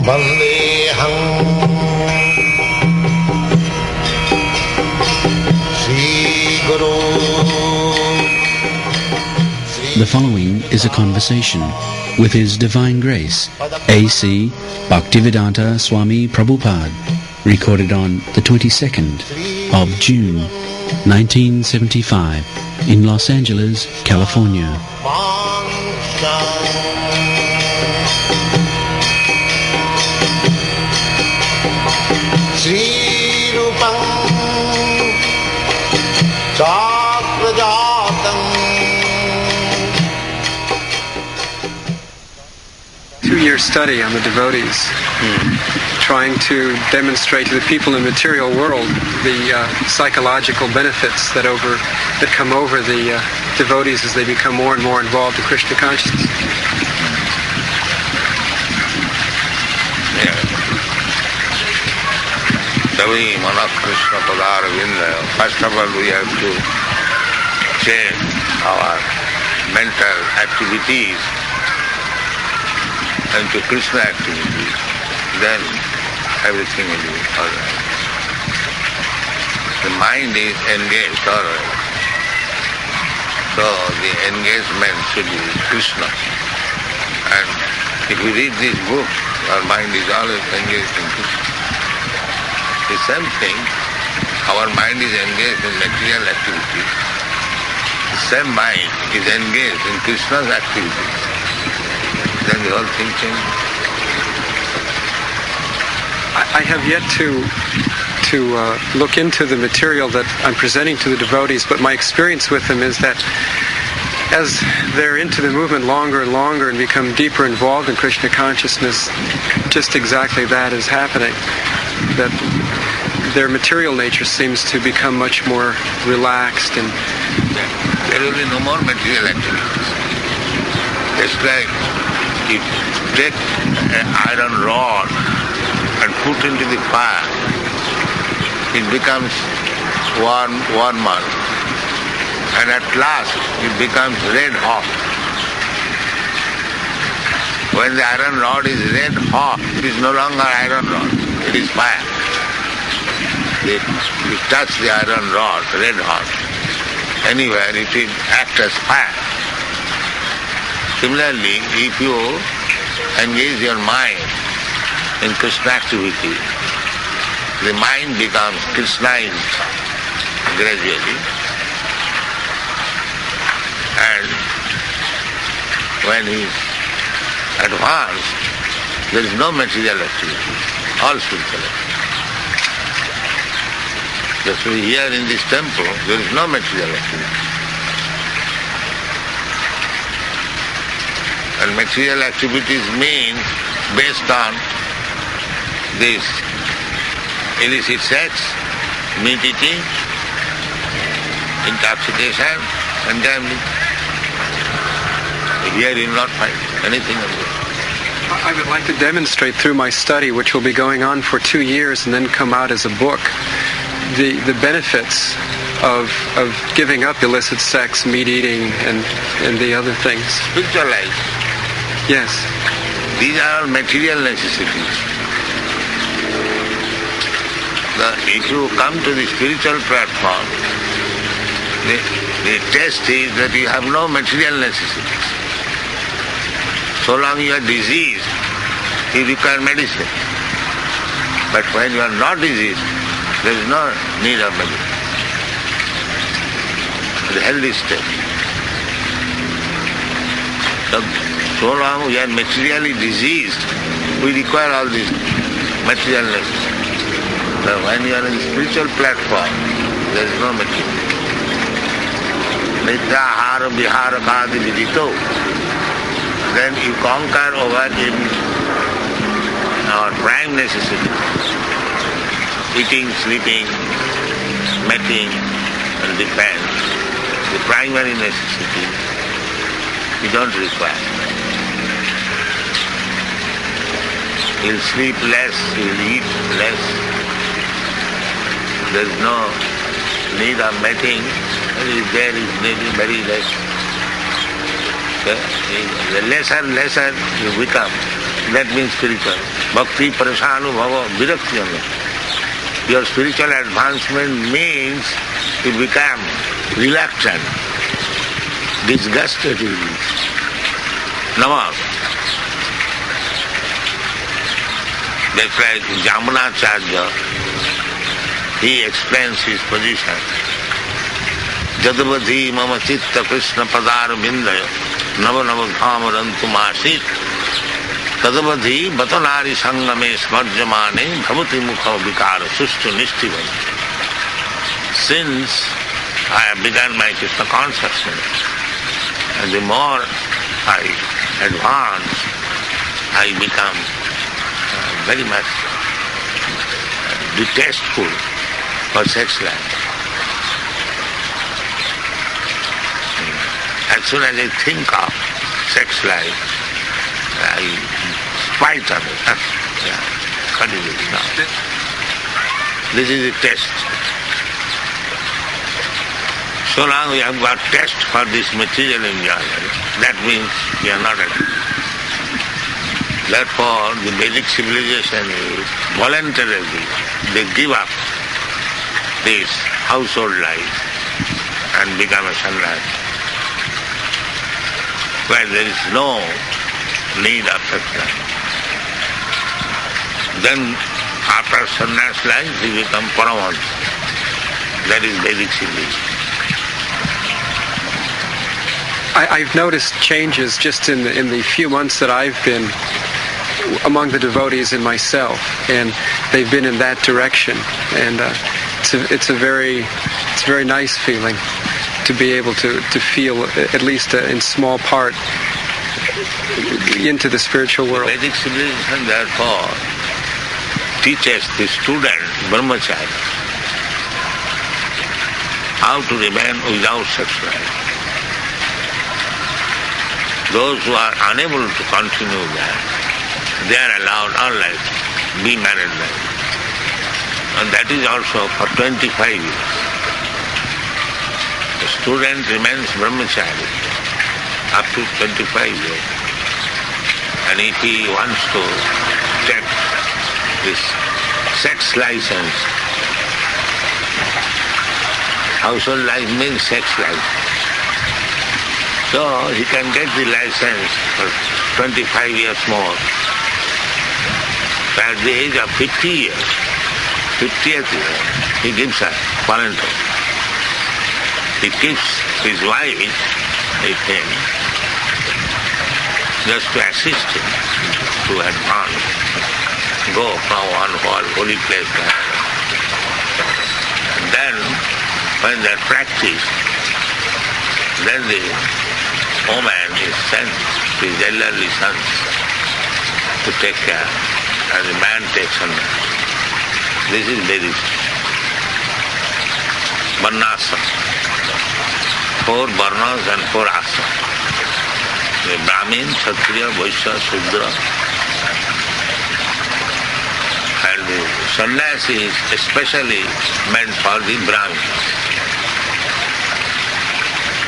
Vandeham Sri Guru. The following is a conversation with His Divine Grace, A.C. Bhaktivedanta Swami Prabhupada, recorded on the 22nd of June, 1975, in Los Angeles, California. Sri Rupam Chakrajatam. 2-year study on the devotees, trying to demonstrate to the people in the material world the psychological benefits that come over the devotees as they become more and more involved in Krishna consciousness. First of all, we have to change our mental activities into Krishna activities. Then everything will be all right. The mind is engaged, all right. So the engagement should be Krishna. And if we read this book, our mind is always engaged in Krishna. The same thing, our mind is engaged in material activities. The same mind is engaged in Krishna's activities. Then the whole thing changes. I have yet to look into the material that I'm presenting to the devotees, but my experience with them is that as they're into the movement longer and longer and become deeper involved in Krishna consciousness, just exactly that is happening. That their material nature seems to become much more relaxed and... There will be no more material activities. It's like you take an iron rod and put into the fire, it becomes warmer, and at last it becomes red hot. When the iron rod is red hot, it is no longer iron rod, it is fire. You touch the iron rod, red hot, anywhere it will act as fire. Similarly, if you engage your mind in Krishna activity, the mind becomes Krishnized gradually, and when he is advanced, there is no material activity, all spiritual activity. Just here in this temple, there is no material activity. And material activities mean based on this illicit sex, meat eating, intoxication and gambling. Here you will not find anything of this. I would like to demonstrate through my study, which will be going on for 2 years and then come out as a book, the benefits of giving up illicit sex, meat eating, and the other things. Spiritual life. Yes. These are all material necessities. If you come to the spiritual platform, the test is that you have no material necessities. So long you are diseased, you require medicine. But when you are not diseased, there is no need of medicine. The healthy state. So long we are materially diseased, we require all these material necessities. So when you are in the spiritual platform, there is no material. Nityahara vihara kadi vidito. Then you conquer over in our prime necessity. Eating, sleeping, mating, and defense. The primary necessity you don't require. You'll sleep less, you'll eat less. There's no need of mating. There is very less. The lesser you become, that means spiritual. Bhakti parasanu bhava virakti. Your spiritual advancement means you become reluctant, disgusted with it. Namah. That's like Jamunacharya, he explains his position. Jadavadhi mama chitta krishna padar bindaya nava nava dhamarantum asit tadavadhi batanari sangame smarjamane bhavati mukha vikara sustu nishtivan. Since I have begun my Krishna consciousness, and the more I advance, I become very much distasteful for sex life. As soon as I think of sex life, I spite of it. Cut it now. This is a test. So long we have got test for this material enjoyment, that means we are not at it. Therefore, the Vedic civilization is voluntarily, they give up this household life and become a sannyasi, where there is no need of sex life. Then, after sannyas life, we become Paramahansa. That is Vedic civilization. I've noticed changes just in the few months that I've been among the devotees and myself, and they've been in that direction, and it's a very nice feeling to be able to feel, at least in small part, into the spiritual world. Vedic civilization therefore teaches the student brahmachari how to remain without sex life. Those who are unable to continue that, they are allowed all life, be married life. And that is also for 25 years. The student remains brahmachari up to 25 years. And if he wants to take this sex license, household life means sex life. So he can get the license for 25 years more. At the age of 50 years, 50th year, he gives up voluntarily. He keeps his wife with him just to assist him to advance, go from one holy place to another. Then, when they are practiced, then the woman is sent to his elderly sons to take care, and the man takes on that. This is Vedic. Varnasam. 4 varnas and 4 asam. The Brahmin, Kshatriya, Vaishya, Shudra. And the sannyasi is especially meant for the Brahmins.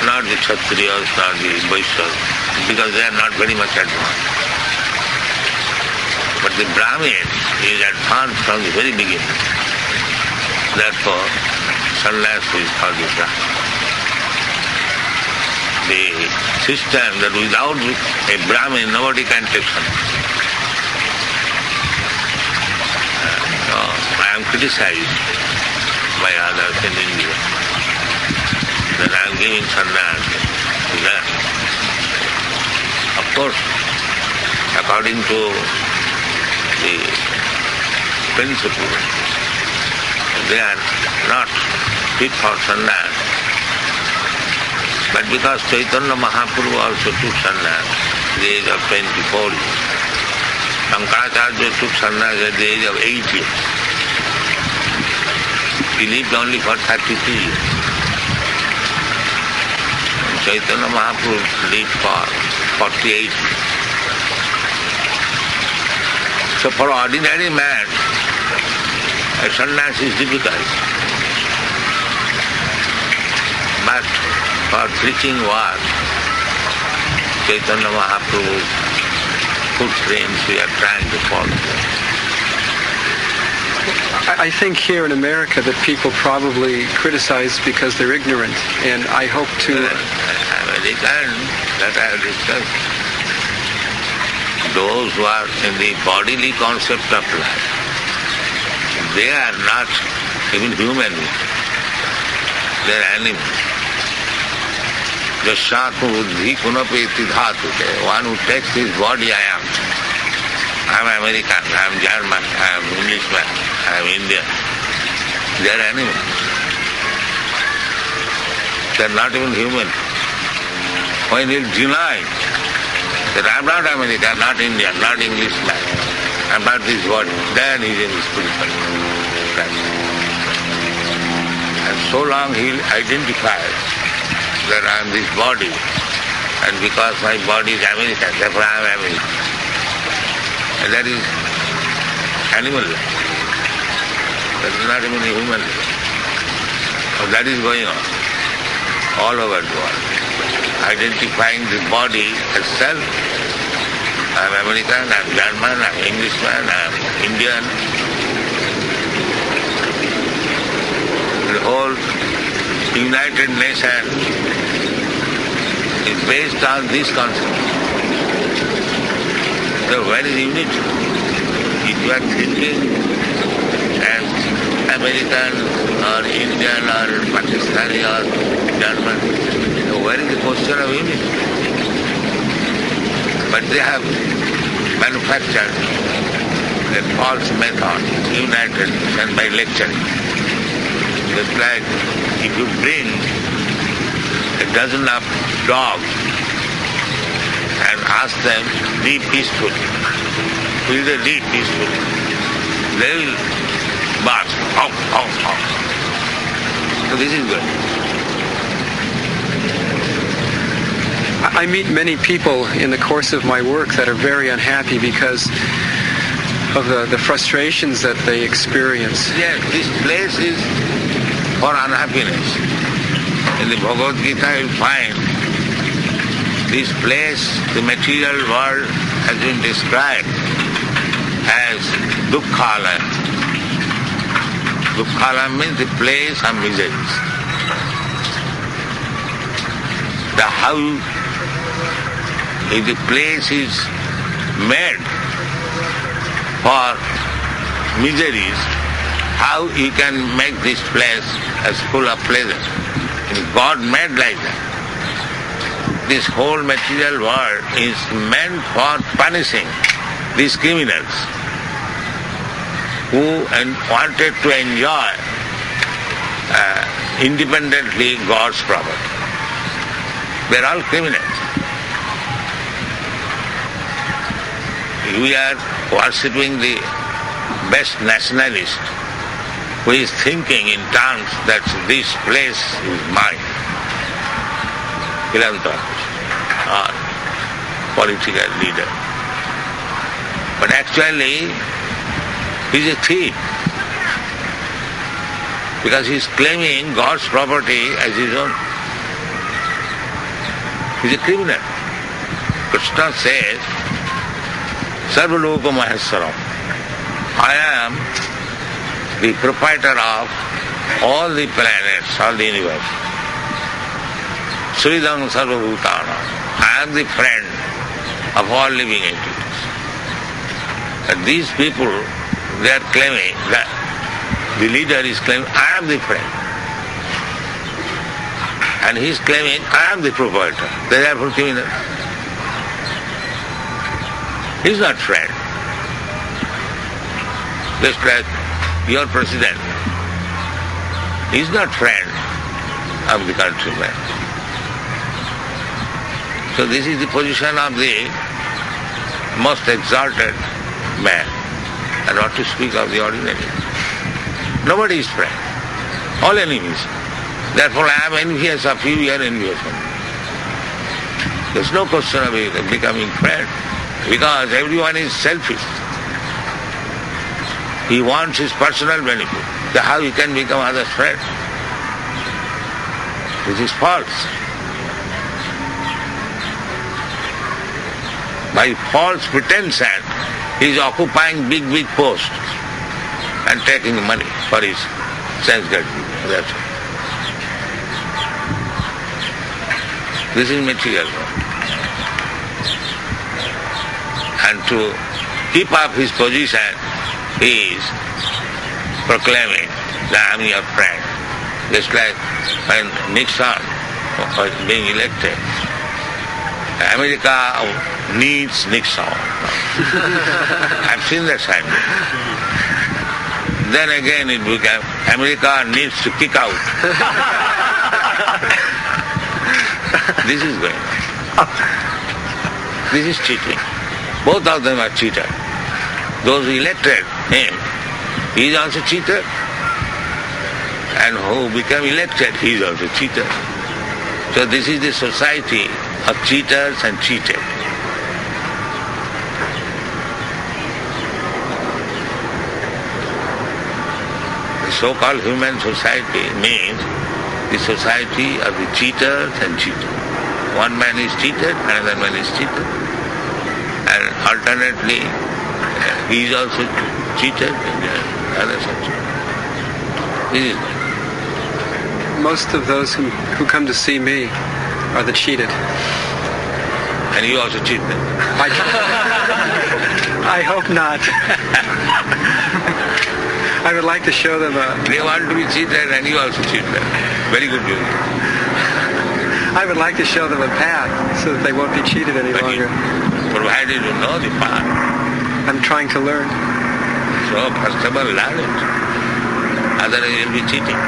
Not the Kshatriyas, not the Vaishyas, because they are not very much advanced. But the Brahmin is advanced from the very beginning. Therefore, sannyas is for the Brahmin. The system that without a Brahmin nobody can take sannyas. So I am criticized by others in India that I am giving sannyas to them. Of course, according to the principle, they are not fit for sannyas. But because Chaitanya Mahaprabhu also took sannyas at the age of 24 years, Shankaracharya took sannyas at the age of 8 years. He lived only for 33 years. Chaitanya Mahaprabhu lived for 48 years. So for ordinary man, a sannyas is difficult. But for preaching word, Chaitanya Mahaprabhu footprints, we are trying to follow them. I think here in America that people probably criticize because they're ignorant, and I hope to... American, that I have discussed. Those who are in the bodily concept of life, they are not even human beings. They are animals. Jashatma buddhi kunapeti dhatute. One who takes his body, I am American, I am German, I am Englishman, I am Indian. They are animals. They are not even human. When he denies that I am not American, not Indian, not Englishman, I am not this body, then he is in spiritual practice. And so long he will identify that I am this body, and because my body is American, therefore I am American. And that is animal life. That is not even a human life. So that is going on all over the world. Identifying the body as self. I am American, I am German, I am Englishman, I am Indian. The whole United Nation is based on this concept. So where is unity? If you are thinking as American or Indian or Pakistani or German, so where is the question of unity? But they have manufactured a false method, united and by lecturing. It's like if you bring a dozen of dogs and ask them, live peacefully. Will they live peacefully? They will bark, honk, honk, honk. So this is good. I meet many people in the course of my work that are very unhappy because of the frustrations that they experience. Yes, this place is for unhappiness. In the Bhagavad Gita you will find this place, the material world, has been described as Dukkhala. Dukkhala means the place of miseries. The house, if the place is made for miseries, how you can make this place as full of pleasure? God made like that. This whole material world is meant for punishing these criminals who wanted to enjoy independently God's property. They are all criminals. We are worshipping the best nationalist who is thinking in terms that this place is mine. Philanthropist or political leader. But actually, he is a thief. Because he is claiming God's property as his own. He is a criminal. Krishna says, Sarvaloka Maheswaram. I am the proprietor of all the planets, all the universe. Sridham Sarvabhutana. I am the friend of all living entities. And these people, they are claiming that the leader is claiming, I am the friend. And he is claiming, I am the proprietor. They are therefore criminals. He is not friend. Just like your president. He is not friend of the countrymen. So this is the position of the most exalted man, and not to speak of the ordinary. Nobody is friend. All enemies. Therefore I am envious of you, you are envious of me. There is no question of becoming friend, because everyone is selfish. He wants his personal benefit. So how he can become others' friend? This is false. by false pretense, he is occupying big posts and taking money for his sense gratification. That's all. This is material. And to keep up his position, he is proclaiming that I am your friend. Just like when Nixon was being elected, America needs Nixon. I've seen that side. Then again it became America needs to kick out. This is going on. This is cheating. Both of them are cheated. Those who elected him, he is also cheated. And who became elected, he is also cheated. So this is the society of cheaters and cheated. The so-called human society means the society of the cheaters and cheated. One man is cheated, another man is cheated. And alternately, he is also cheated and the others are cheated. This is Most of those who come to see me are the cheated. and you also cheat them. I hope not. I would like to show them They want to be cheated and you also cheat them. Very good doing. I would like to show them a path so that they won't be cheated any But longer. provided you know the path. I'm trying to learn. So first of all, learn it. Otherwise you'll be cheating.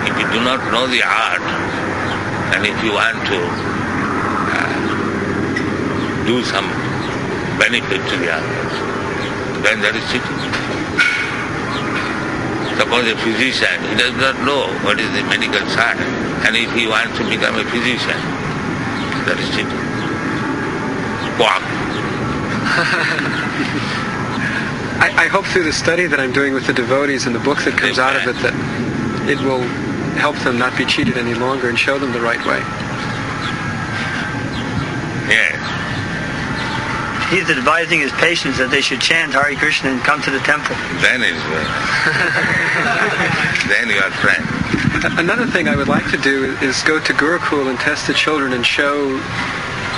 If you do not know the art, and if you want to do some benefit to the others, then that is cheating. Suppose a physician, he does not know what is the medical science, and if he wants to become a physician, that is cheating. Quack. I hope through the study that I'm doing with the devotees and the book that comes out of it that it will help them not be cheated any longer and show them the right way. Yes. He's advising his patients that they should chant Hare Krishna and come to the temple. Then it is well. Then you are friend. Another thing I would like to do is go to Gurukul and test the children and show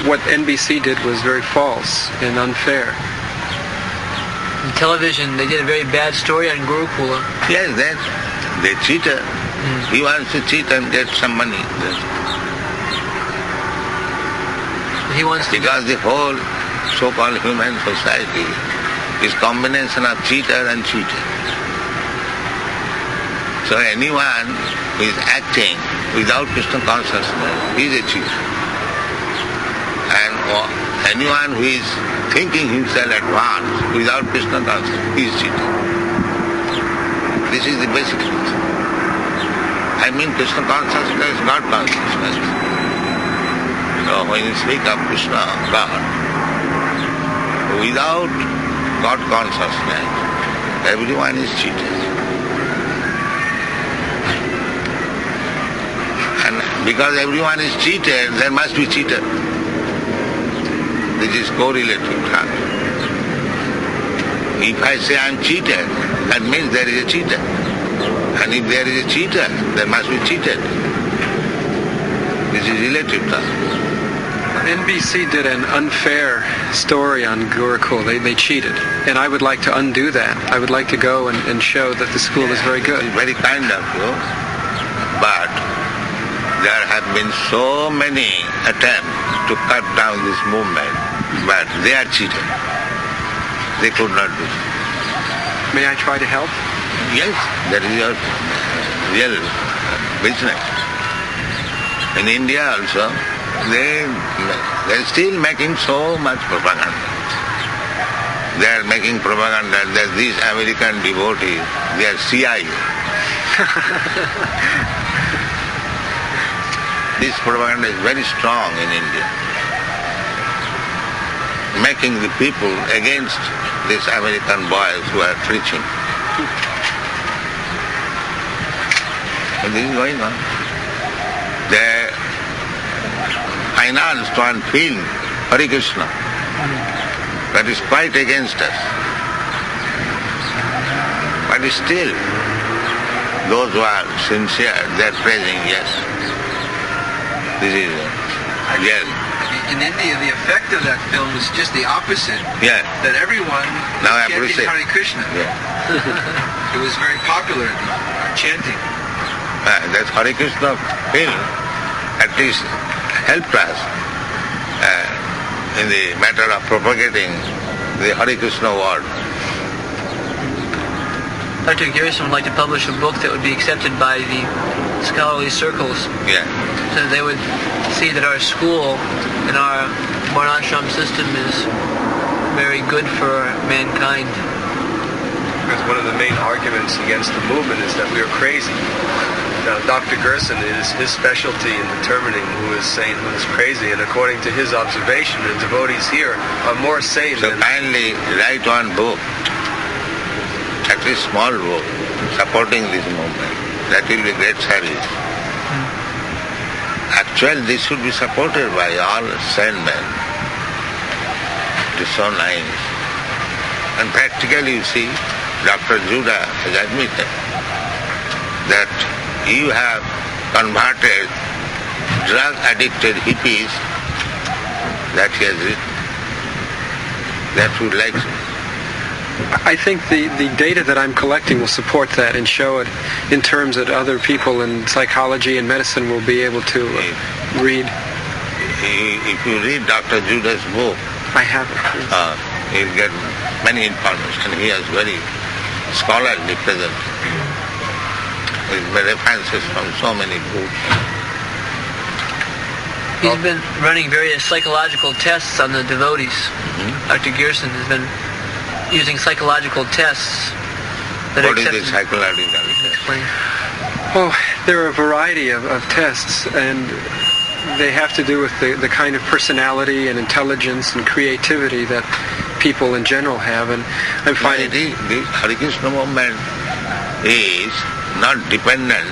what NBC did was very false and unfair. On television, they did a very bad story on Gurukula. Yes, then they cheated. He wants to cheat and get some money. He wants to. Because the whole so-called human society is combination of cheater and cheated. So anyone who is acting without Krishna consciousness is a cheater. And anyone who is thinking himself advanced without Krishna consciousness is cheater. This is the basic truth. I mean Krishna consciousness, God consciousness. So when you speak of Krishna, God, without God consciousness, everyone is cheated. And because everyone is cheated, there must be cheater. This is correlative term. If I say I am cheated, that means there is a cheater. And if there is a cheater, there must be cheated. This is relative term. NBC did an unfair story on Gurukul. They cheated. And I would like to undo that. I would like to go and show that the school is very good. It's very kind of you. But there have been so many attempts to cut down this movement, but they are cheated. They could not do so. May I try to help? Yes, that is your real business. In India also, they're still making so much propaganda. They are making propaganda that these American devotees, they are CIA. This propaganda is very strong in India, making the people against these American boys who are preaching. And this is going on. I financed one film, Hare Krishna. That is quite against us. But still, those who are sincere, they are praising, yes. This is yes. In India, the effect of that film was just the opposite. Yeah. That everyone Now I chanting appreciate. Hare Krishna. Yeah. It was very popular, the chanting. That Hare Krishna film at least helped us in the matter of propagating the Hare Krishna word. Dr. Garrison would like to publish a book that would be accepted by the scholarly circles. Yeah. So they would see that our school and our Varnashram system is very good for mankind. Because one of the main arguments against the movement is that we are crazy. Now, Dr. Gerson, it is his specialty in determining who is sane, who is crazy, and according to his observation, the devotees here are more sane So than... kindly write one book, at least small book, supporting this movement. That will be great service. Actually, this should be supported by all sane men. It is so nice. And practically, you see, Dr. Judah has admitted that you have converted drug-addicted hippies that he has written. That would like to. I think the data that I'm collecting will support that and show it in terms that other people in psychology and medicine will be able to read. If you read Dr. Judah's book, I have it. you'll get many information. He has very scholarly present. With references from so many books. He's been running various psychological tests on the devotees. Dr. Gerson has been using psychological tests that What is accepted. the psychological test? Explain. Oh, there are a variety of tests, and they have to do with the kind of personality and intelligence and creativity that people in general have. And I'm finding... The Hare Krishna movement is not dependent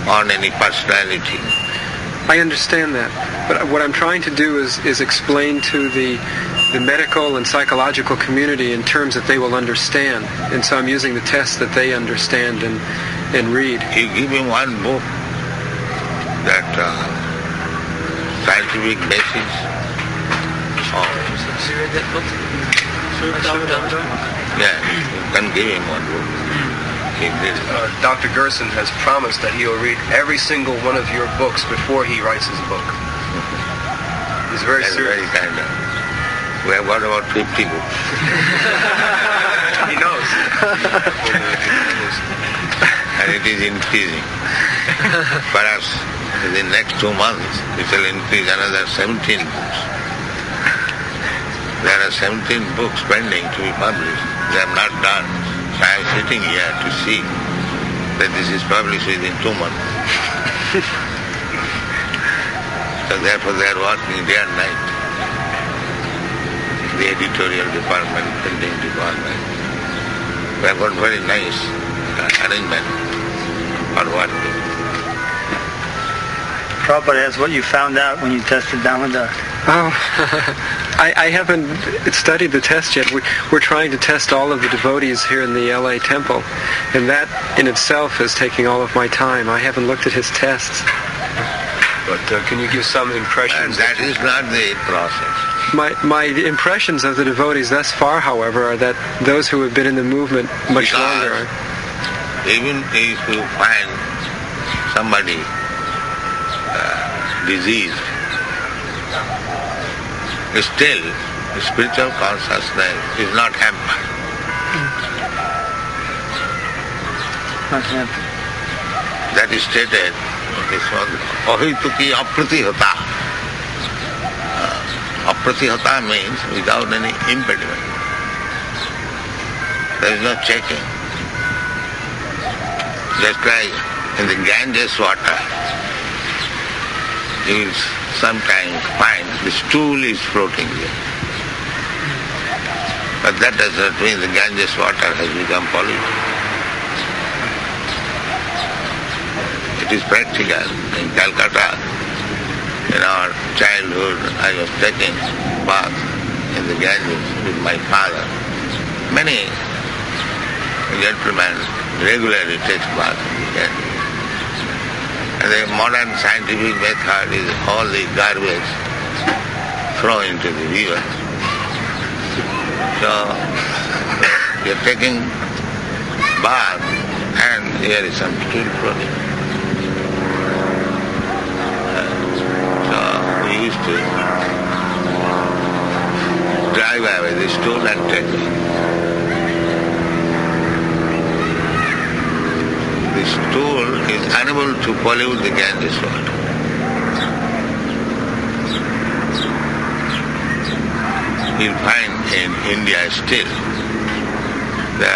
on any personality. I understand that, but what I'm trying to do is explain to the medical and psychological community in terms that they will understand, and so I'm using the tests that they understand and read. You give him one book that scientific basis. Have you read that book? Yeah, you can give him one book. Dr. Gerson has promised that he will read every single one of your books before he writes his book. He's very That's serious. very kind of. We have got about 50 books. He knows. And it is increasing. Perhaps in the next 2 months it will increase another 17 books. There are 17 books pending to be published. They are not done. So I am sitting here to see that this is published within 2 months. So therefore they are working day and night. The editorial department, printing department. We have got very nice arrangement for working. Prabhupada asks what you found out when you tested Damodar. Oh, I haven't studied the test yet. We're trying to test all of the devotees here in the LA temple, and that in itself is taking all of my time. I haven't looked at his tests. But can you give some impressions? And that is not the process. My impressions of the devotees thus far, however, are that those who have been in the movement much Because longer... Even if you find somebody diseased, still spiritual consciousness is not hampered. Not hampered. That is stated in this one. Ahituki apratihata. Apratihata means without any impediment. There is no checking. Just like in the Ganges water, you will sometimes find the stool is floating there. But that does not mean the Ganges water has become polluted. It is practical. In Calcutta, In our childhood, I was taking bath in the Ganges with my father. Many gentlemen regularly take bath in the Ganges. And the modern scientific method is all the garbage thrown into the river. So you're taking bath and here is some stool floating. So we used to drive away the stool and take it. The stool is unable to pollute the Ganges water. You'll find in India still the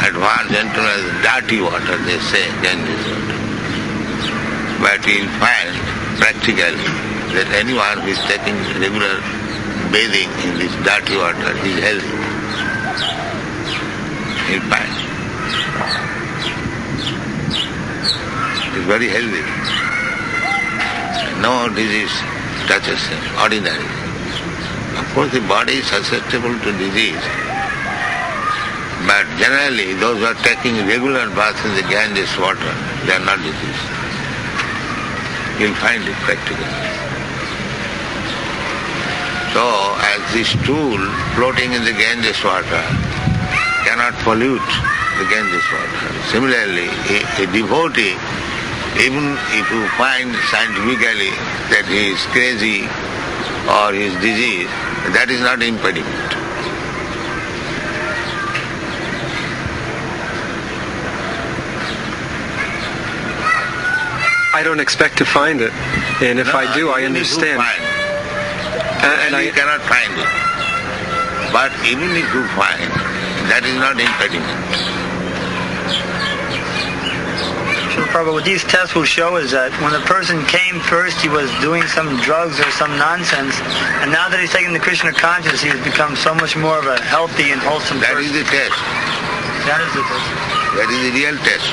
advanced gentlemen, dirty water, they say, Ganges water. But you'll find practically that anyone who is taking regular bathing in this dirty water is healthy. You'll find. He's very healthy. No disease touches him, ordinary. Of course the body is susceptible to disease. But generally those who are taking regular baths in the Ganges water, they are not diseased. You'll find it practically. So as the stool floating in the Ganges water cannot pollute the Ganges water, similarly a devotee, even if you find scientifically that he is crazy or he is diseased, that is not impediment. I don't expect to find it, and if I do, I understand. And you cannot find it. But even if you find, that is not impediment. Srila Prabhupada, what these tests will show is that when the person came first, he was doing some drugs or some nonsense, and now that he's taken the Krishna consciousness, he has become so much more of a healthy and wholesome That person. is the test. That is the test. That is the real test.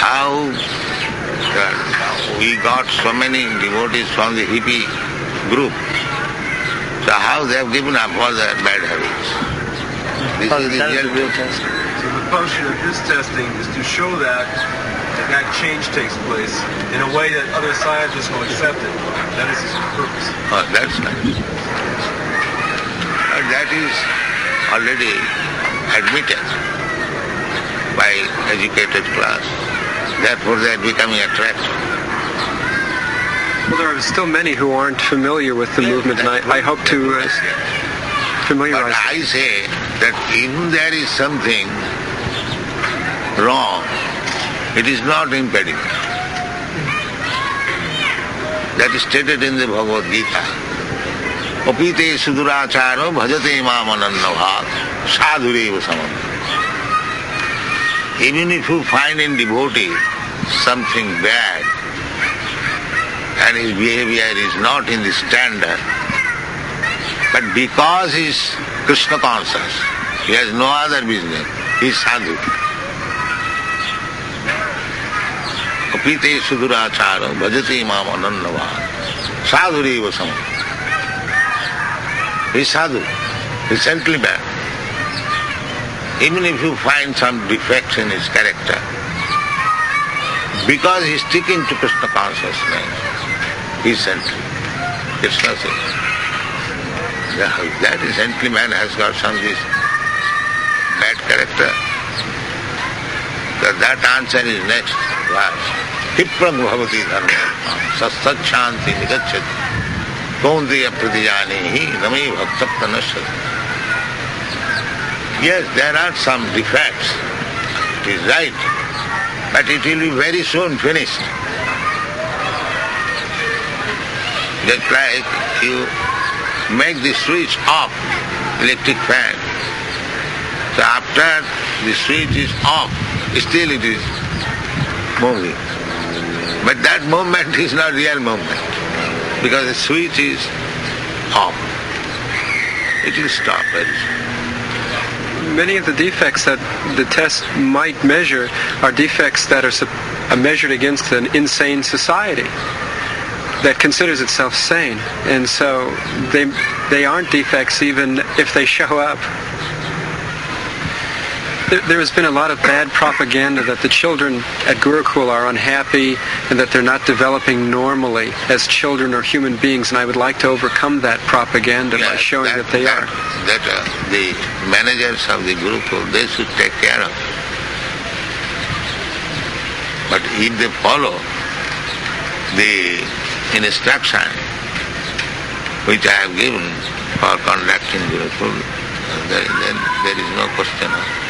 How we got so many devotees from the hippie group. So how they have given up all their bad habits. This is the real test. So the function of this testing is to show that change takes place in a way that other scientists will accept it. That is its purpose. Oh, that's nice. That is already admitted by educated class. Therefore they are becoming attractive. Well, there are still many who aren't familiar with the movement, and I hope to familiarize But I say that even there is something wrong, it is not impediment. That is stated in the Bhagavad Gita. Opite suduracharo bhajate mam anannabhat sadhureva samam. Even if you find in devotee something bad and his behavior is not in the standard, but because he is Krishna conscious, he has no other business, he is sadhu. Apite sudurachara bhajate mam anannavad sadhureva samam. He is sadhu, he is simply bad. Even if you find some defects in his character, because he is sticking to Krishna consciousness, he is saintly. Krishna says, that is saintly man has got some this bad character. So that answer is next verse. Hiprang bhavati dharma sat shanti nigacchati kaunteya pratijanihi nami bhaktapta nashyati. Yes, there are some defects, it is right, but it will be very soon finished. Just like you make the switch off, electric fan. So after the switch is off, still it is moving. But that movement is not real movement, because the switch is off. It will stop very soon. Many of the defects that the test might measure are defects that are measured against an insane society. that considers itself sane, and so they aren't defects even if they show up. There has been a lot of bad propaganda that the children at Gurukul are unhappy and that they're not developing normally as children or human beings, and I would like to overcome that propaganda by showing that they are. That the managers of the Gurukul, they should take care of it. But if they follow the instruction which I have given for conducting Gurukul, then there is no question of it.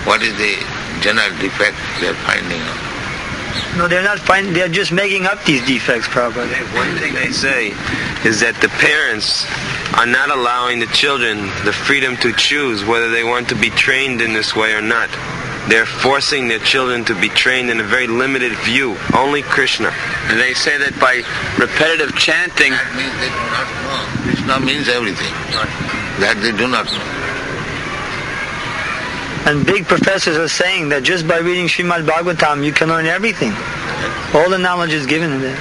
What is the general defect they are finding out? No, they're not finding, they're just making up these defects, Prabhupada. One thing they say is that the parents are not allowing the children the freedom to choose whether they want to be trained in this way or not. They're forcing their children to be trained in a very limited view, only Krishna. And they say that by repetitive chanting... That means they do not know. Krishna means everything. That they do not know. And big professors are saying that just by reading Srimad Bhagavatam you can learn everything. All the knowledge is given in there.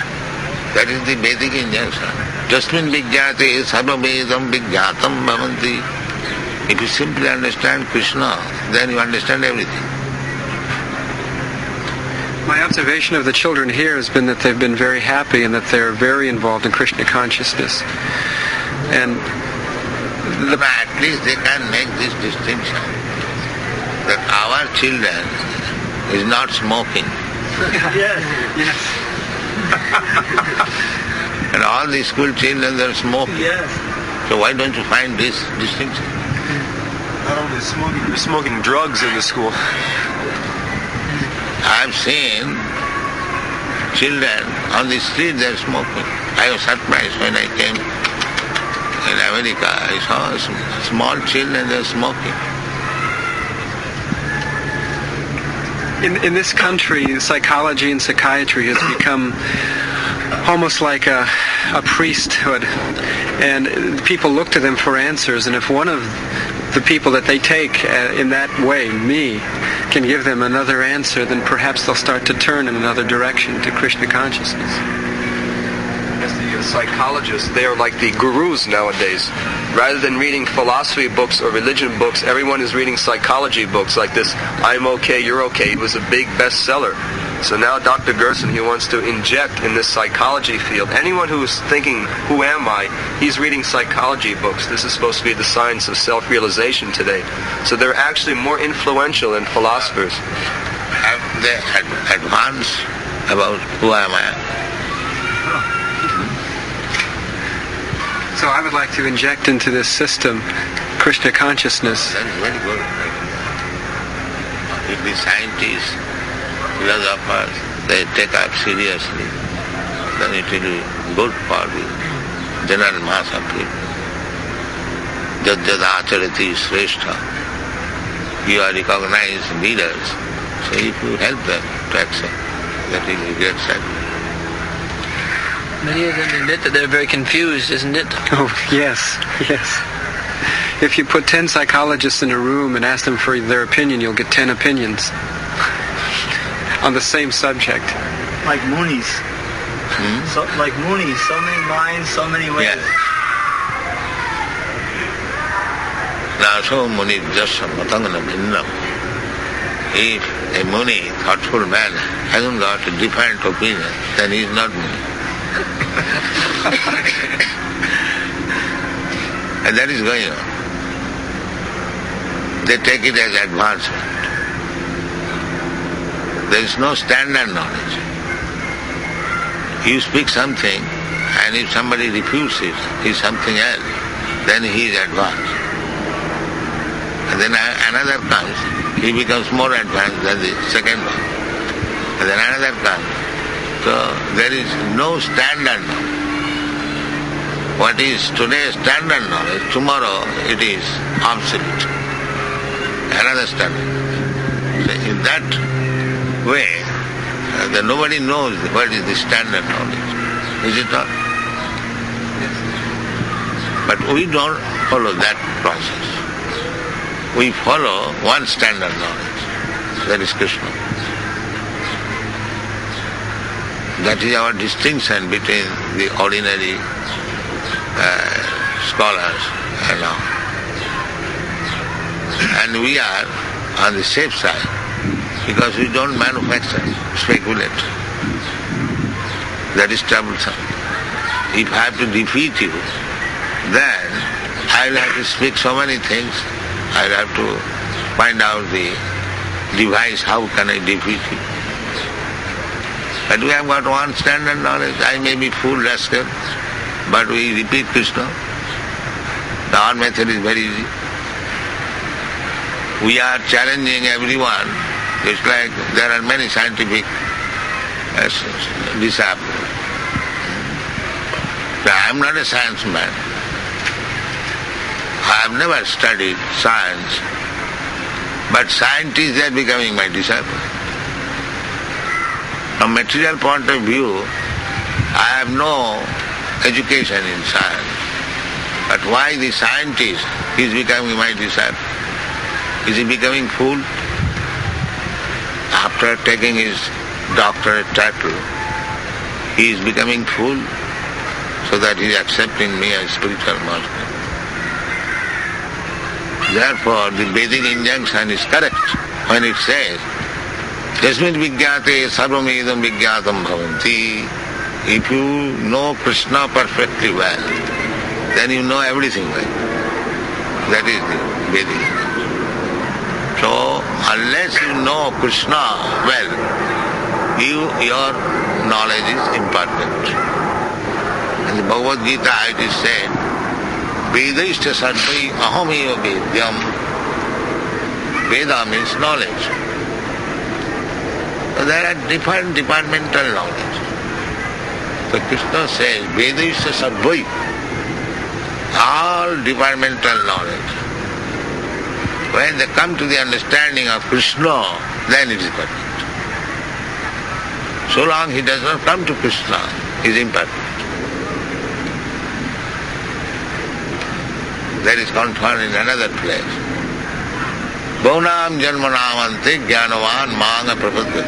That is the Vedic injunction. Jasmin vijjate sarvavedam vijjatam bhavanti. If you simply understand Krishna, then you understand everything. My observation of the children here has been that they've been very happy and that they're very involved in Krishna consciousness. And at least they can make this distinction that our children is not smoking. Yes. And all the school children are smoking. Yes. So why don't you find this distinction? Not only smoking, they're smoking drugs in the school. I've seen children on the street, they're smoking. I was surprised when I came in America. I saw small children, they're smoking. in this country, psychology and psychiatry has become almost like a priesthood, and people look to them for answers, and if one of the people that they take in that way, me, can give them another answer, then perhaps they'll start to turn in another direction to Krishna consciousness. As the psychologists, they are like the gurus nowadays. Rather than reading philosophy books or religion books, everyone is reading psychology books like this, I'm okay, you're okay. It was a big bestseller. So now Dr. Gerson, he wants to inject in this psychology field. Anyone who is thinking, who am I? He's reading psychology books. This is supposed to be the science of self-realization today. So they're actually more influential than philosophers. Have they advanced about who am I? So I would like to inject into this system Krishna consciousness. That is very good. If the scientists, philosophers, they take up seriously, then it will be good for the general mass of people. Jad acharati shrestha. You are recognized leaders, so if you help them to accept, that will be great sacrifice. Many of them admit that they're very confused, isn't it? Oh, yes. If you put 10 psychologists in a room and ask them for their opinion, you'll get 10 opinions on the same subject. Like Munis. So, like Munis, so many minds, so many ways. Yes. Now, so Muni just matangana bhinnam. If a Muni, thoughtful man, hasn't got a different opinion, then he is not Muni. And that is going on. They take it as advancement. There is no standard knowledge. You speak something, and if somebody refuses, is something else, then he is advanced. And then another comes, he becomes more advanced than the second one. And then another comes. So there is no standard knowledge. What is today's standard knowledge, tomorrow it is obsolete. Another standard. So in that way, then nobody knows what is the standard knowledge. Is it not? But we don't follow that process. We follow one standard knowledge. That is Krishna. That is our distinction between the ordinary scholars and all. And we are on the safe side because we don't manufacture, speculate. That is troublesome. If I have to defeat you, then I will have to speak so many things. I will have to find out the device, how can I defeat you. But we have got one standard knowledge. I may be fool, rascal, but we repeat Krishna. Our method is very easy. We are challenging everyone. It's like there are many scientific disciples. I am not a science man. I have never studied science, but scientists are becoming my disciples. From material point of view, I have no education in science. But why the scientist is becoming my disciple? Is he becoming fool? After taking his doctorate title, he is becoming fool so that he is accepting me as spiritual master. Therefore, the Vedic injunction is correct when it says, Yasmit Vijñāte sarvamedam vijñātam bhavanti. If you know Krishna perfectly well, then you know everything well. That is the Vedic. So, unless you know Krishna well, your knowledge is imperfect. In the Bhagavad Gita it is said, Vedaishta sarvai ahameva vedyam. Veda means knowledge. So there are different departmental knowledge. So Krishna says, Vedaishta sarvai, all departmental knowledge. When they come to the understanding of Krishna, then it is perfect. So long he does not come to Krishna, he is imperfect. That is confirmed in another place. Bhaunam janmanamante jnanavan manga prapadyate.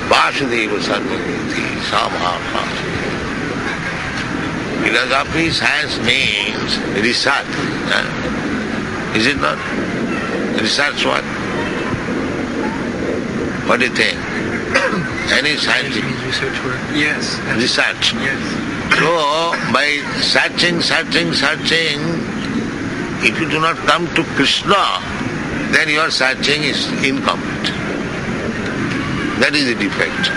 Vasudeva sarvamiti samhātmā. Philosophy, science means research. Is it not? Research what? What do you think? Any scientific research work? Yes. Research. Yes. So, by searching, if you do not come to Krishna, then your searching is incomplete. That is the defect.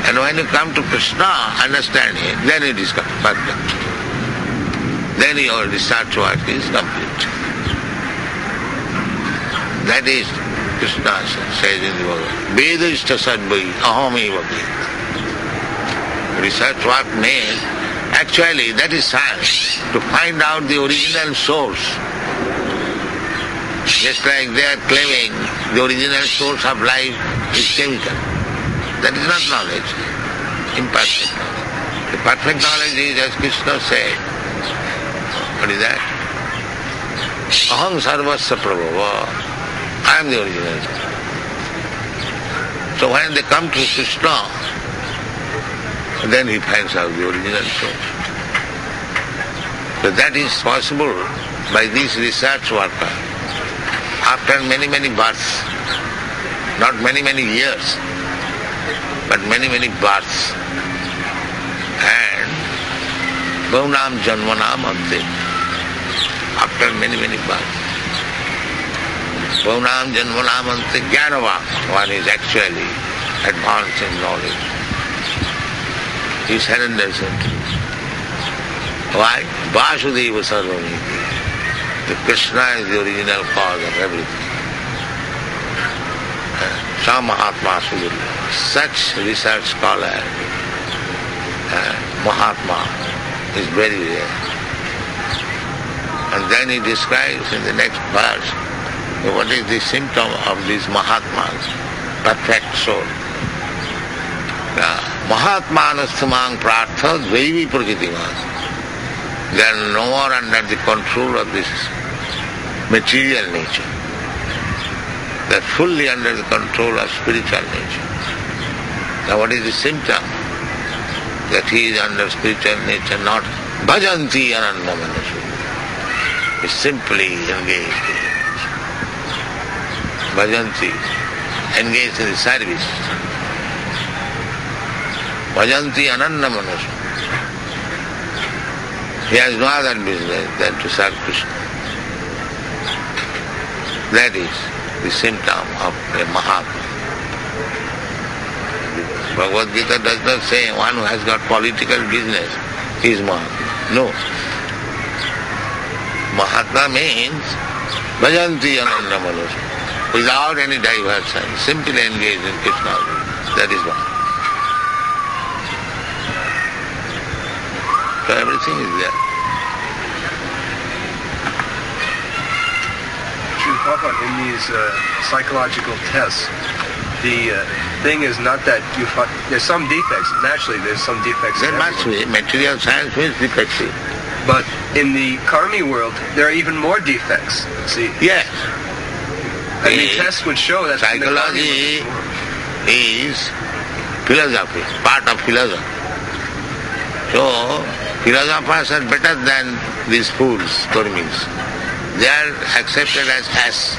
And when you come to Krishna, understand Him, then it is perfect. Then your research work is complete. That is, Krishna says in the Bhagavad, Vedaishta sarvai ahameva veda. Research work means, actually that is science, to find out the original source. Just like they are claiming the original source of life is chemical. That is not knowledge, imperfect knowledge. The perfect knowledge is, as Krishna said, what is that? Aham sarvasya prabhava. I am the original source. So when they come to Krishna, then he finds out the original source. So that is possible by this research worker. After many births, not many years, but many births. And Bhaunam janmanam ante. After many births. Bhaunam janmanam ante jnanavam. One is actually advanced in knowledge. He surrenders into it. Why? Vasudeva sarvamiti. The Krishna is the original cause of everything. Some Mahatma Sudhira, such research scholar, Mahatma, is very rare. And then he describes in the next verse what is the symptom of these Mahatmas, perfect soul. Mahatmanastamang prartha dvaivi prakritimās. They are no more under the control of this material nature. They are fully under the control of spiritual nature. Now what is the symptom? That he is under spiritual nature, not bhajanti ananda manasu. He is simply engaged. Bhajanti, engaged in the service. Bhajanti ananda manasu. He has no other business than to serve Krishna. That is the symptom of a Mahatma. Bhagavad Gita does not say one who has got political business is Mahatma. No. Mahatma means bhajanti ananda manasu, without any diversion, simply engaged in Krishna. That is Mahatma. So everything is there. Srila Prabhupada, in these psychological tests, the thing is not that you find, there's some defects. Naturally, there's some defects. There must be. Material science means defective. But in the karmi world, there are even more defects. See? Yes. And the tests would show that psychology is philosophy, part of philosophy. So, philosophers are better than these fools, karmis. They are accepted as ass.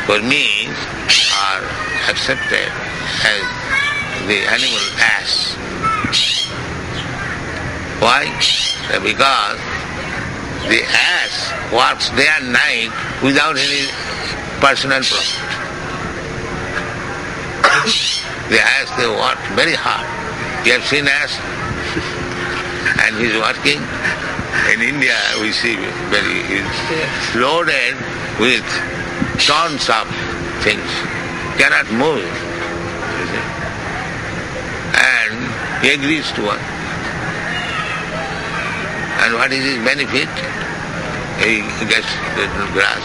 Karmis are accepted as the animal ass. Why? Because the ass works day and night without any personal profit. The ass, they work very hard. You have seen ass? And he's working. In India, we see he's loaded with tons of things. Cannot move. And he agrees to work. And what is his benefit? He gets little grass.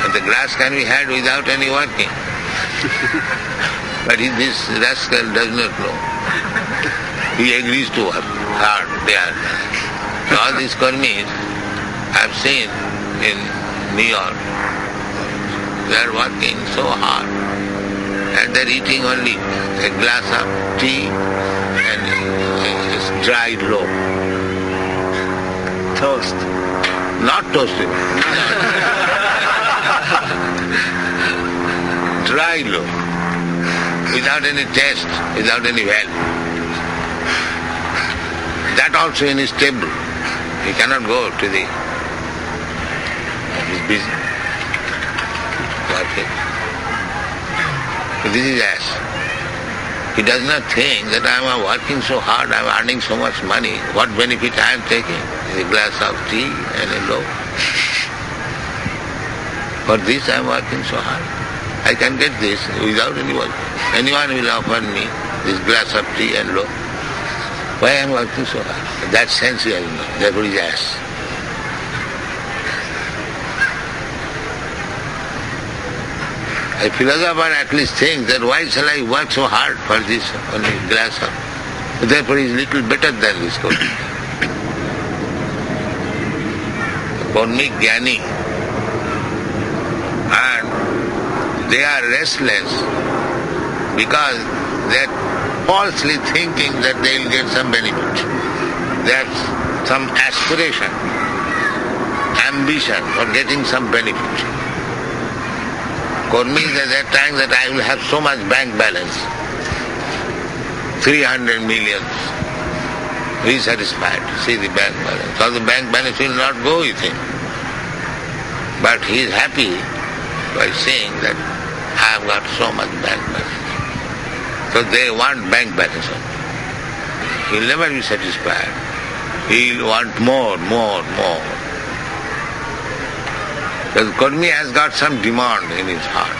And the grass can be had without any working. But this rascal does not know. He agrees to work hard there. So all these karmis I've seen in New York. They are working so hard and they're eating only a glass of tea and a dried loaf. Toast. Not toasted. Dried loaf. Without any taste, without any value. That also in his table. He cannot go to his business. Working. This is ass. He does not think that I am working so hard, I am earning so much money. What benefit I am taking? A glass of tea and a loaf. For this I am working so hard. I can get this without any work. Anyone will offer me this glass of tea and loaf. Why I am working so hard? That sense he has not. Therefore he is ass. A philosopher at least thinks that why shall I work so hard for this only glass of... Therefore he is little better than this karmic. Karmic jnani. And they are restless because they are falsely thinking that they will get some benefit. They have some aspiration, ambition for getting some benefit. Karmis at that time that I will have so much bank balance, 300 million. He is satisfied to see the bank balance. So the bank balance will not go with him. But he is happy by saying that I have got so much bank balance. So they want bank balance. He will never be satisfied. He will want more. Because karmi has got some demand in his heart.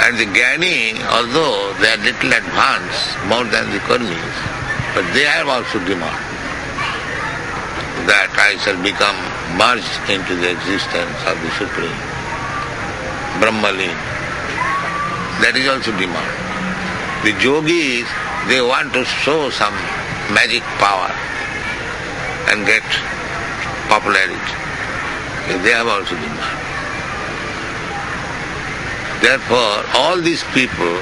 And the jnani, although they are little advanced, more than the karmis, but they have also demand that I shall become merged into the existence of the Supreme, Brahmalin. That is also demand. The yogis, they want to show some magic power and get popularity. They have also demand. Therefore, all these people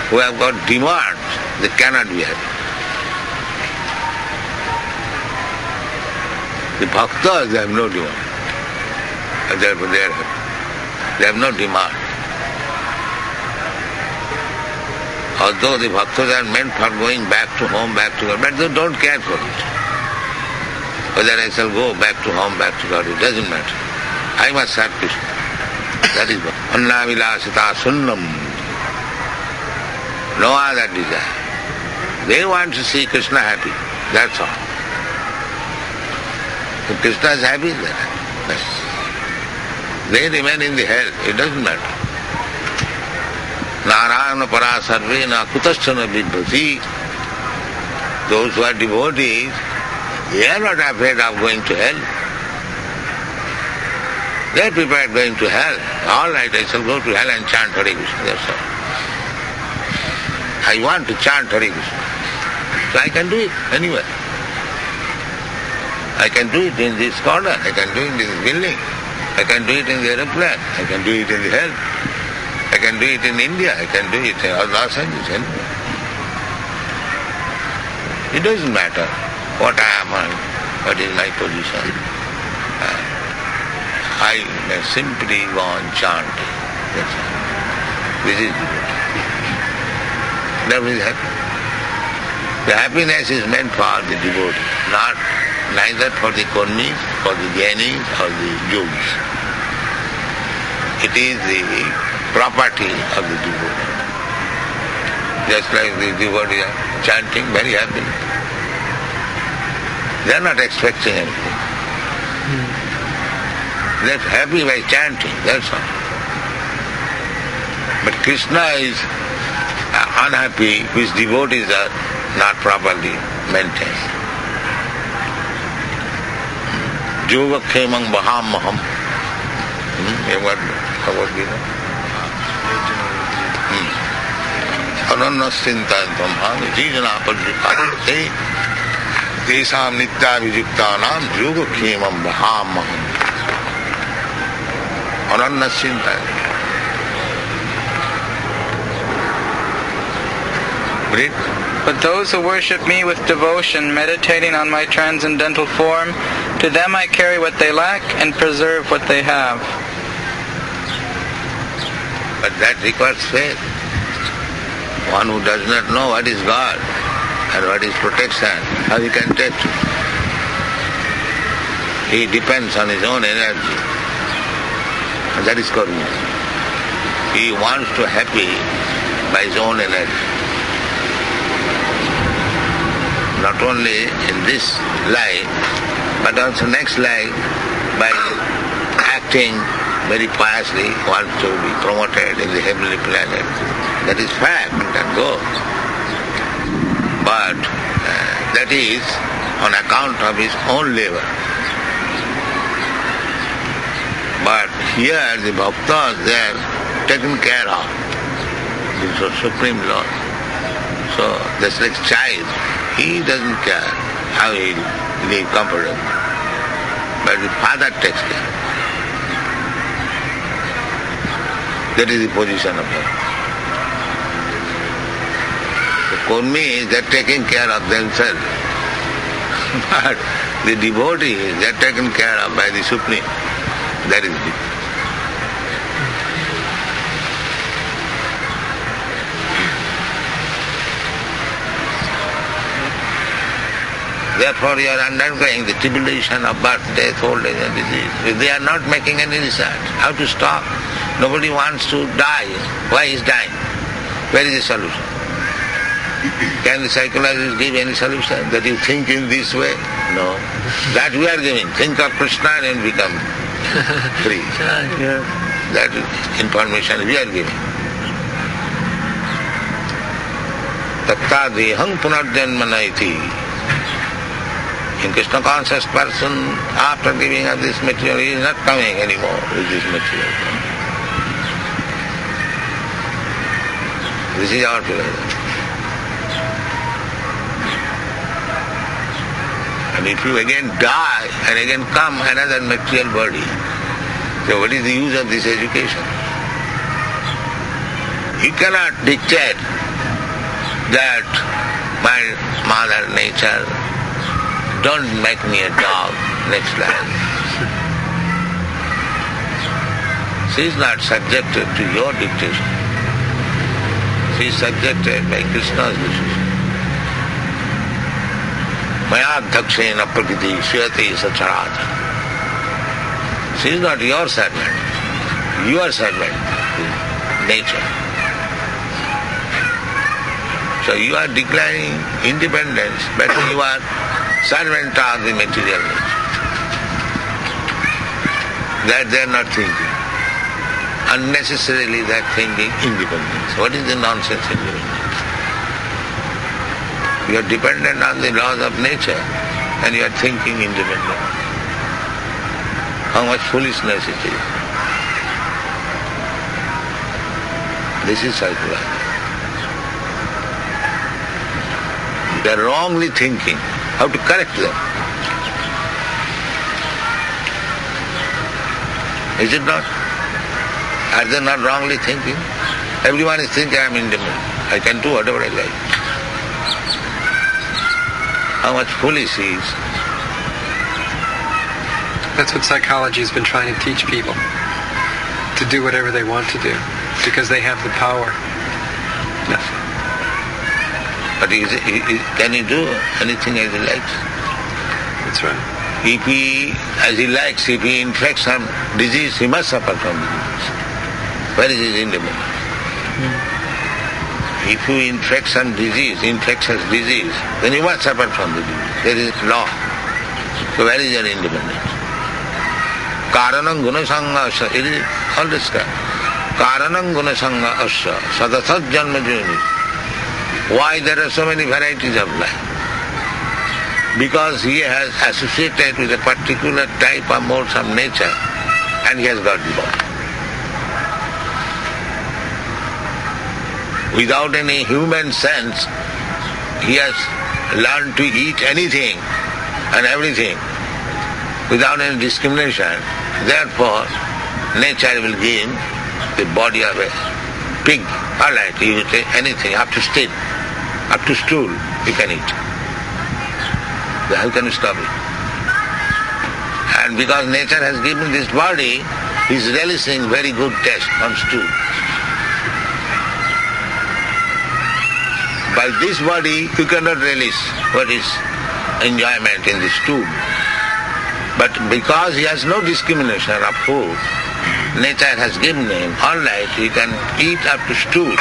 who have got demands, they cannot be happy. The bhaktas, they have no demand. And therefore they are happy. They have no demand. Although the bhaktas are meant for going back to home, back to God, but they don't care for it. Whether I shall go back to home, back to God, it doesn't matter. I must serve Krishna. That is Anna Vilasita Sunnam. No other desire. They want to see Krishna happy. That's all. If Krishna is happy, then that's it. They remain in the hell. It doesn't matter. Narayana para sarvena kutaschana vidbhati. Those who are devotees, they are not afraid of going to hell. They are prepared going to hell. All right, I shall go to hell and chant Hare Krishna. That's all. I want to chant Hare Krishna. So I can do it anywhere. I can do it in this corner. I can do it in this building. I can do it in the aeroplane. I can do it in the hell. I can do it in India. I can do it in Los Angeles. Anywhere. It doesn't matter what I am and what is my position. I may simply go on chanting. That's all. This is devotee. That is happy. The happiness is meant for the devotee, neither for the karmis, for the jnanis or the yogis. It is the property of the devotee. Just like the devotees are chanting very happily. They are not expecting anything. They are happy by chanting, that's all. But Krishna is unhappy which devotees are not properly maintained. Yoga kemang baham maham. You heard about Gita? Anannastintantam ham jijana padripate tesam nityavijuktanam yoga kemang baham maham. Anannastintantam. Read. But those who worship me with devotion, meditating on my transcendental form, to them I carry what they lack and preserve what they have. But that requires faith. One who does not know what is God and what is protection, how he can take it? He depends on his own energy. And that is karma. He wants to happy by his own energy. Not only in this life, but also next life, by acting very piously, wants to be promoted in the heavenly planet. That is fact, and go. But that is on account of his own labor. But here the bhaktas, they are taken care of. This is Supreme Lord. So that's like child. He doesn't care how he live comfortably. But the father takes care. That is the position of him. The karmis, they are taking care of themselves. But the devotees, they are taken care of by the Supreme. That is it. Therefore you are undergoing the tribulation of birth, death, old age and disease. They are not making any research. How to stop? Nobody wants to die. Why is dying? Where is the solution? Can the psychologist give any solution? That you think in this way? No. That we are giving. Think of Krishna and become free. That information we are giving. Tatta dehang punarjanmana iti. In Krishna conscious person, after giving up this material, he is not coming anymore with this material. This is our philosophy. And if you again die and again come another material body, so what is the use of this education? You cannot dictate that my mother nature, don't make me a dog next life. She is not subjected to your dictation. She is subjected by Krishna's decision. Maya dhakshena prakriti suyati sacharata. She is not your servant. Your servant is nature. So you are declaring independence, but you are servant of the material nature. That they are not thinking. Unnecessarily they are thinking independence. What is the nonsense independence? You are dependent on the laws of nature and you are thinking independent. How much foolishness it is. This is psychology. They are wrongly thinking. How to correct them? Is it not? Are they not wrongly thinking? Everyone is thinking I am independent. I can do whatever I like. How much foolish he is. That's what psychology has been trying to teach people. To do whatever they want to do. Because they have the power. Yes. But can he do anything as he likes? That's right. If he, as he likes, if he infects some disease, he must suffer from the disease. Where is his independence? If you infect some disease, infectious disease, then you must suffer from the disease. There is law. So where is your independence? Karanam gunasanga asya. It is all described. Karanam gunasanga asya. Sadasat janma juni. Why there are so many varieties of life? Because he has associated with a particular type of modes of nature and he has got the body. Without any human sense, he has learned to eat anything and everything without any discrimination. Therefore, nature will give him the body of a pig. All right, you take anything, up to stick, up to stool, you can eat. How can you stop it? And because nature has given this body, he is relishing very good taste on stool. By this body, you cannot relish what is enjoyment in the stool. But because he has no discrimination of food, nature has given him, all right, he can eat up to stool.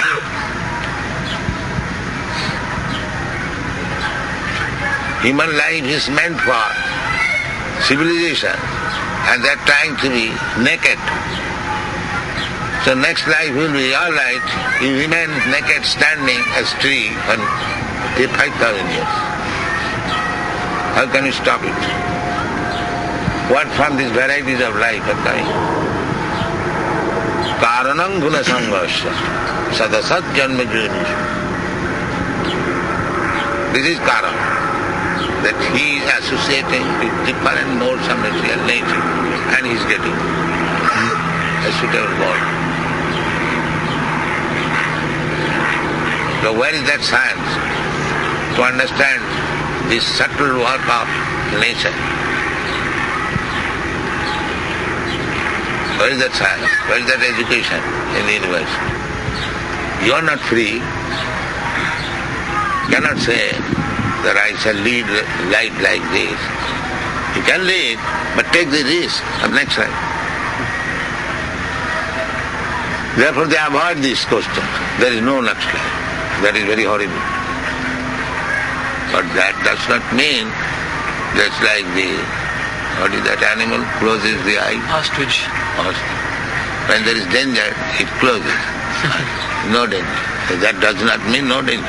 Human life is meant for civilization and they are trying to be naked. So next life will be all right, he remains naked standing as tree for 5,000 years. How can you stop it? What from these varieties of life are coming? Karanam guna sanghasya sadasat janma junishu. This is karan. That he is associating with different modes of material nature and he is getting a suitable body. So where is that science to understand this subtle work of nature? Where is that science? Where is that education in the universe? You are not free. You cannot say that I shall lead life like this. You can lead, but take the risk of next life. Therefore they avoid this question. There is no next life. That is very horrible. But that does not mean just like what is that animal closes the eye? Ostrich. When there is danger, it closes. No danger. That does not mean no danger.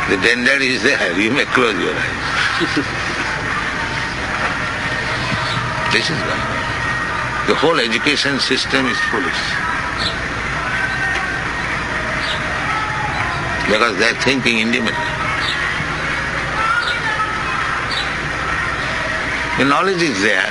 The danger is there, you may close your eyes. This is why. The whole education system is foolish. Because they are thinking independently. The knowledge is there,